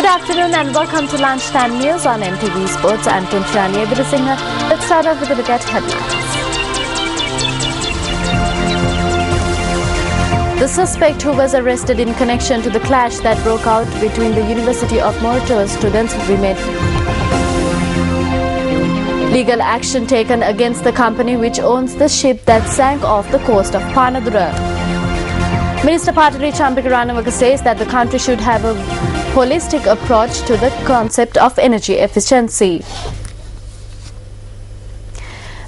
Good afternoon and welcome to Lunchtime News on Mtv Sports and Punchani Abhidasingha. Let's start off with a look at headlines. The suspect who was arrested in connection to the clash that broke out between the University of Moratuwa students remained. Legal action taken against the company which owns the ship that sank off the coast of Panadura. Minister Patali Champikaranawaka says that the country should have a holistic approach to the concept of energy efficiency.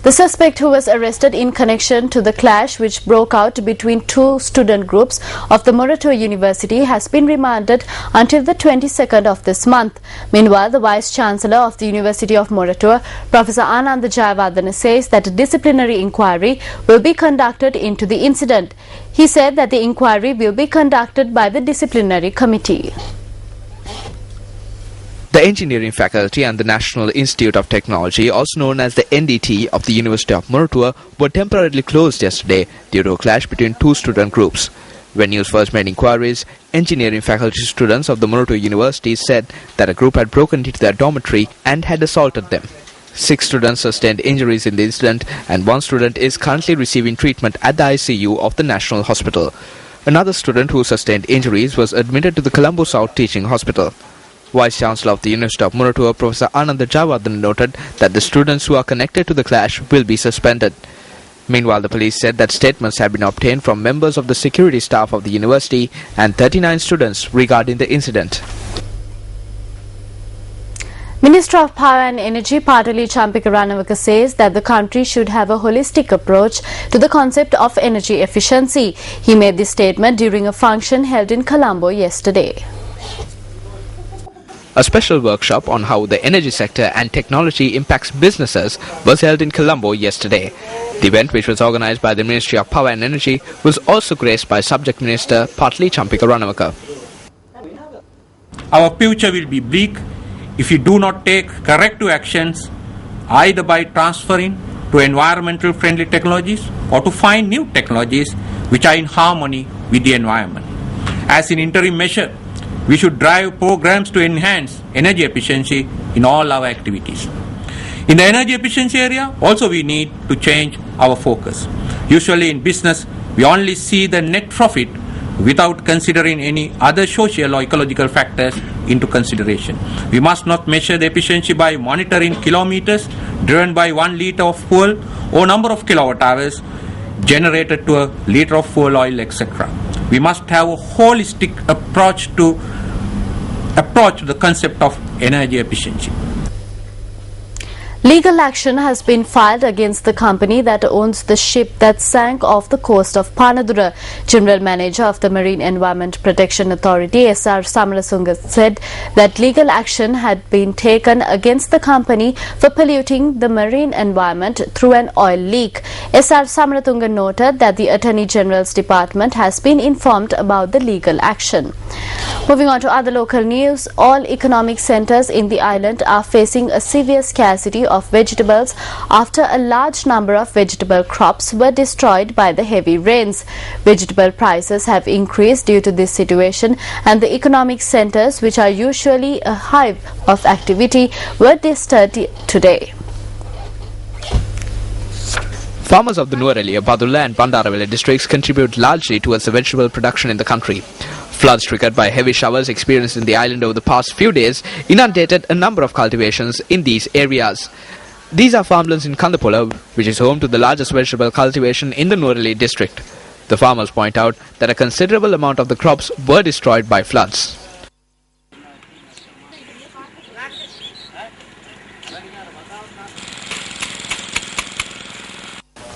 The suspect who was arrested in connection to the clash which broke out between two student groups of the Moratuwa University has been remanded until the 22nd of this month. Meanwhile, the Vice-Chancellor of the University of Moratuwa, Professor Ananda Jayawardena, says that a disciplinary inquiry will be conducted into the incident. He said that the inquiry will be conducted by the disciplinary committee. The engineering faculty and the National Institute of Technology, also known as the NDT of the University of Moratuwa, were temporarily closed yesterday due to a clash between two student groups. When news first made inquiries, engineering faculty students of the Moratuwa University said that a group had broken into their dormitory and had assaulted them. 6 students sustained injuries in the incident and 1 student is currently receiving treatment at the ICU of the National Hospital. Another student who sustained injuries was admitted to the Colombo South Teaching Hospital. Vice-Chancellor of the University of Moratuwa, Professor Ananda Jayawardena, noted that the students who are connected to the clash will be suspended. Meanwhile, the police said that statements have been obtained from members of the security staff of the university and 39 students regarding the incident. Minister of Power and Energy Patali Champikaranawaka says that the country should have a holistic approach to the concept of energy efficiency. He made this statement during a function held in Colombo yesterday. A special workshop on how the energy sector and technology impacts businesses was held in Colombo yesterday. The event, which was organized by the Ministry of Power and Energy, was also graced by Subject Minister Patali Champikaranawaka. Our future will be bleak if we do not take corrective actions, either by transferring to environmental friendly technologies or to find new technologies which are in harmony with the environment. As an interim measure, we should drive programs to enhance energy efficiency in all our activities. In the energy efficiency area, also we need to change our focus. Usually in business, we only see the net profit without considering any other social or ecological factors into consideration. We must not measure the efficiency by monitoring kilometers driven by 1 liter of fuel or number of kilowatt hours generated to a liter of fuel oil, etc. We must have a holistic approach to the concept of energy efficiency. Legal action has been filed against the company that owns the ship that sank off the coast of Panadura. General Manager of the Marine Environment Protection Authority, S.R. Samaratunga, said that legal action had been taken against the company for polluting the marine environment through an oil leak. S.R. Samaratunga noted that the Attorney General's Department has been informed about the legal action. Moving on to other local news, all economic centres in the island are facing a severe scarcity of vegetables after a large number of vegetable crops were destroyed by the heavy rains. Vegetable prices have increased due to this situation, and the economic centres, which are usually a hive of activity, were disturbed today. Farmers of the Nuwara, Badulla and Bandaraville districts contribute largely towards the vegetable production in the country. Floods triggered by heavy showers experienced in the island over the past few days inundated a number of cultivations in these areas. These are farmlands in Kandapula, which is home to the largest vegetable cultivation in the Nuwara district. The farmers point out that a considerable amount of the crops were destroyed by floods.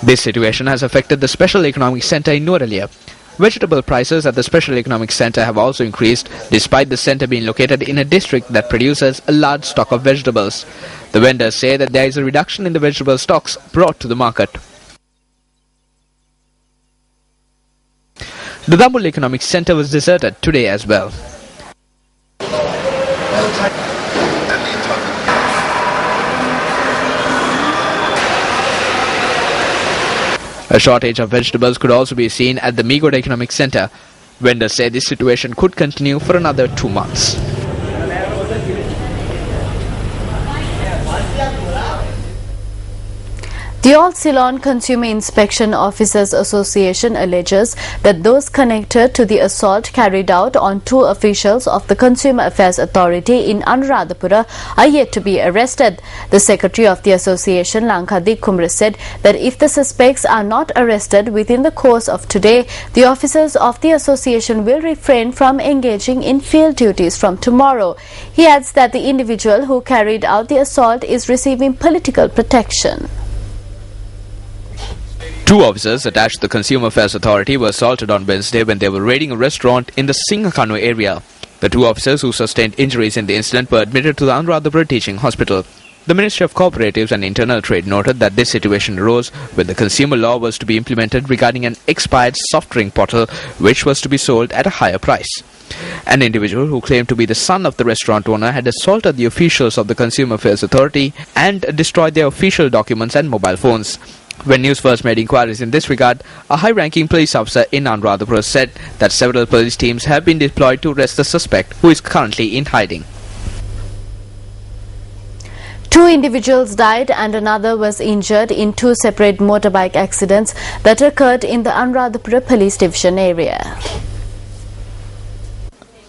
This situation has affected the Special Economic Centre in Nuwara. Vegetable prices at the Special Economic Centre have also increased, despite the centre being located in a district that produces a large stock of vegetables. The vendors say that there is a reduction in the vegetable stocks brought to the market. The Dambul Economic Centre was deserted today as well. A shortage of vegetables could also be seen at the Meegoda Economic Centre. Vendors say this situation could continue for another 2 months. The All Ceylon Consumer Inspection Officers Association alleges that those connected to the assault carried out on two officials of the Consumer Affairs Authority in Anuradhapura are yet to be arrested. The secretary of the association, Lankadik Kumra, said that if the suspects are not arrested within the course of today, the officers of the association will refrain from engaging in field duties from tomorrow. He adds that the individual who carried out the assault is receiving political protection. Two officers attached to the Consumer Affairs Authority were assaulted on Wednesday when they were raiding a restaurant in the Singakanu area. The two officers who sustained injuries in the incident were admitted to the Anuradhapura Teaching Hospital. The Ministry of Cooperatives and Internal Trade noted that this situation arose when the consumer law was to be implemented regarding an expired soft drink bottle which was to be sold at a higher price. An individual who claimed to be the son of the restaurant owner had assaulted the officials of the Consumer Affairs Authority and destroyed their official documents and mobile phones. When News First made inquiries in this regard, a high-ranking police officer in Anuradhapura said that several police teams have been deployed to arrest the suspect, who is currently in hiding. Two individuals died and another was injured in two separate motorbike accidents that occurred in the Anuradhapura Police Division area.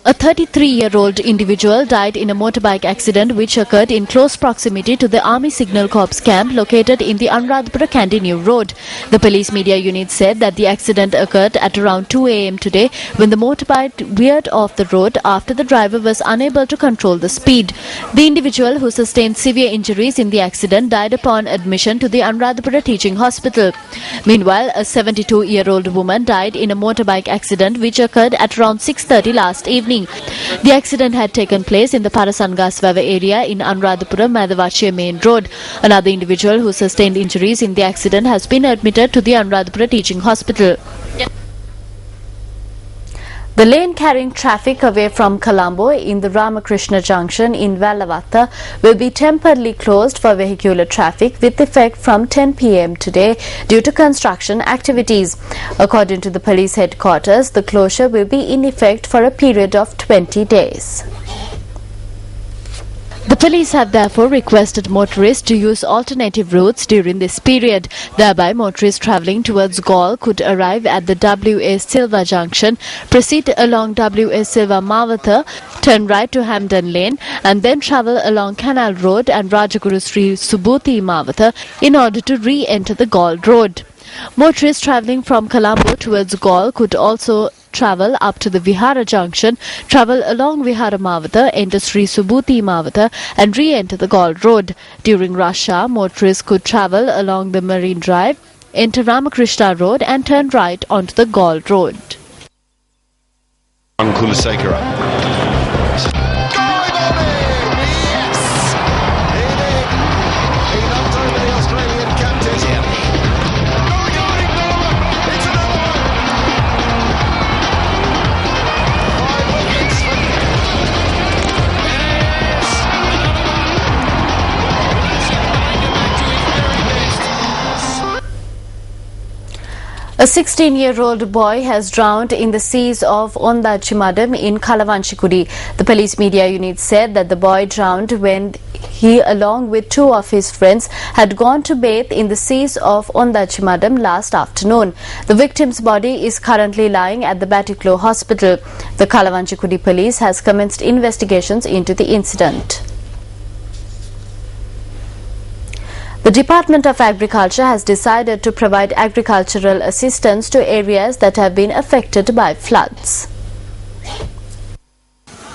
A 33-year-old individual died in a motorbike accident which occurred in close proximity to the Army Signal Corps camp located in the Anuradhapura Kandy Road. The police media unit said that the accident occurred at around 2 a.m. today when the motorbike veered off the road after the driver was unable to control the speed. The individual who sustained severe injuries in the accident died upon admission to the Anuradhapura Teaching Hospital. Meanwhile, a 72-year-old woman died in a motorbike accident which occurred at around 6:30 last evening. The accident had taken place in the Parasangaswava area in Anuradhapura Madavachiya Main Road. Another individual who sustained injuries in the accident has been admitted to the Anuradhapura Teaching Hospital. The lane carrying traffic away from Colombo in the Ramakrishna Junction in Vallavatta will be temporarily closed for vehicular traffic with effect from 10 p.m. today due to construction activities. According to the police headquarters, the closure will be in effect for a period of 20 days. The police have therefore requested motorists to use alternative routes during this period. Thereby, motorists travelling towards Gaul could arrive at the W.A. Silva Junction, proceed along W.A. Silva Mawatha, turn right to Hamden Lane, and then travel along Canal Road and Rajaguru Sri Subhuti Mawatha in order to re-enter the Gaul Road. Motorists travelling from Colombo towards Gaul could also travel up to the Vihara Junction, travel along Vihara Mawatha, enter Sri Subhuti Mawatha and re-enter the Gaul Road. During rush hour, motorists could travel along the Marine Drive, enter Ramakrishna Road and turn right onto the Gaul Road. A 16-year-old boy has drowned in the seas of Ondachimadam in Kalavanchikudi. The police media unit said that the boy drowned when he, along with two of his friends, had gone to bathe in the seas of Ondachimadam last afternoon. The victim's body is currently lying at the Batiklo Hospital. The Kalavanchikudi police has commenced investigations into the incident. The Department of Agriculture has decided to provide agricultural assistance to areas that have been affected by floods.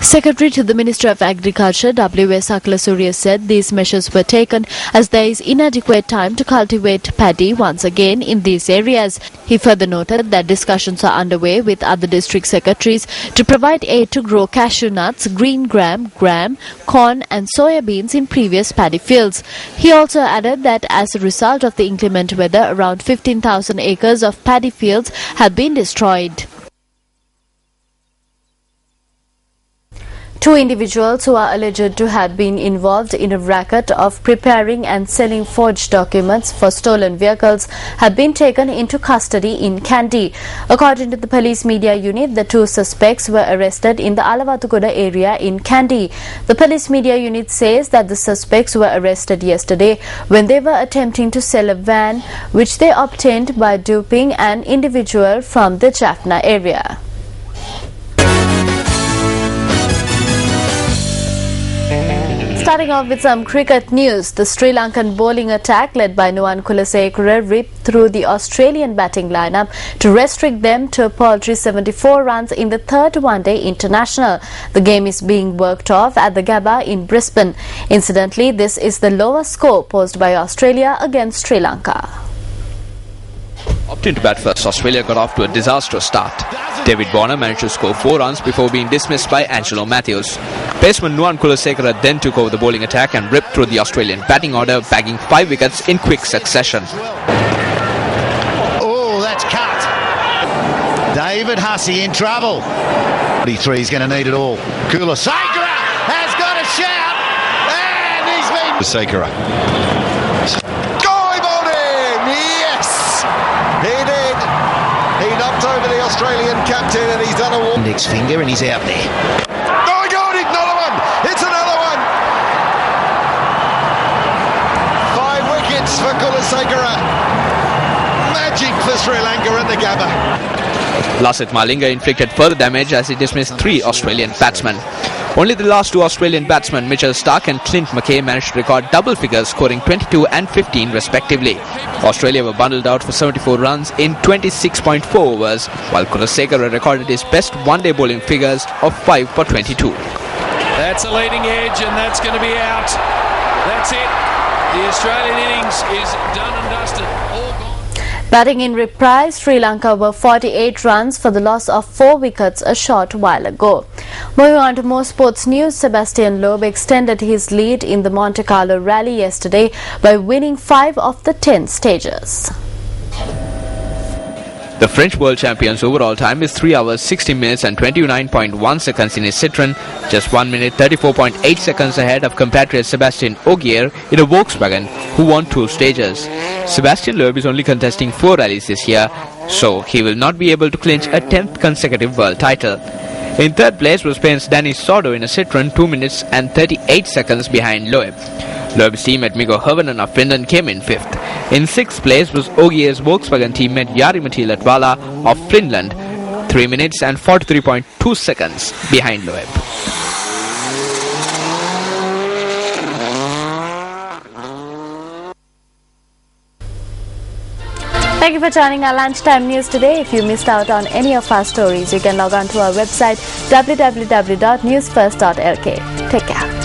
Secretary to the Ministry of Agriculture, W.S. Akalasurya, said these measures were taken as there is inadequate time to cultivate paddy once again in these areas. He further noted that discussions are underway with other district secretaries to provide aid to grow cashew nuts, green gram, corn and soya beans in previous paddy fields. He also added that as a result of the inclement weather, around 15,000 acres of paddy fields have been destroyed. Two individuals who are alleged to have been involved in a racket of preparing and selling forged documents for stolen vehicles have been taken into custody in Kandy. According to the police media unit, the two suspects were arrested in the Alawatugoda area in Kandy. The police media unit says that the suspects were arrested yesterday when they were attempting to sell a van which they obtained by duping an individual from the Jaffna area. Starting off with some cricket news, the Sri Lankan bowling attack led by Nuwan Kulasekara ripped through the Australian batting lineup to restrict them to a paltry 74 runs in the third one-day international. The game is being worked off at the Gabba in Brisbane. Incidentally, this is the lowest score posted by Australia against Sri Lanka. Opting to bat first, Australia got off to a disastrous start. David Warner managed to score 4 runs before being dismissed by Angelo Matthews. Batsman Nuwan Kulasekara then took over the bowling attack and ripped through the Australian batting order, bagging 5 wickets in quick succession. Oh, that's cut. David Hussey in trouble. 43 is going to need it all. Kulasekara has got a shout, and he's been... Kulasekara. He did. He knocked over the Australian captain and he's done a walk. Index finger and he's out there. Oh my God, another one. It's another one. 5 wickets for Kulasekara. Magic for Sri Lanka at the Gabba. Lasith Malinga inflicted further damage as he dismissed 3 Australian batsmen. Only the last 2 Australian batsmen, Mitchell Starc and Clint McKay, managed to record double figures, scoring 22 and 15 respectively. Australia were bundled out for 74 runs in 26.4 overs, while Kulasekara recorded his best one-day bowling figures of 5 for 22. That's a leading edge and that's going to be out. That's it. The Australian innings is done and dusted. All gone. Batting in reprise, Sri Lanka were 48 runs for the loss of 4 wickets a short while ago. Moving on to more sports news, Sebastian Loeb extended his lead in the Monte Carlo Rally yesterday by winning 5 of the 10 stages. The French world champion's overall time is 3 hours 60 minutes and 29.1 seconds in his Citroën, just 1 minute 34.8 seconds ahead of compatriot Sébastien Ogier in a Volkswagen, who won 2 stages. Sebastian Loeb is only contesting 4 rallies this year, so he will not be able to clinch a 10th consecutive world title. In third place was Spain's Dani Sordo in a Citroën, 2 minutes and 38 seconds behind Loeb. Loeb's teammate Mikko Hirvonen of Finland came in 5th. In 6th place was Ogier's Volkswagen teammate Jari-Matti Latvala of Finland, 3 minutes and 43.2 seconds behind Loeb. Thank you for joining our lunchtime news today. If you missed out on any of our stories, you can log on to our website www.newsfirst.lk. Take care.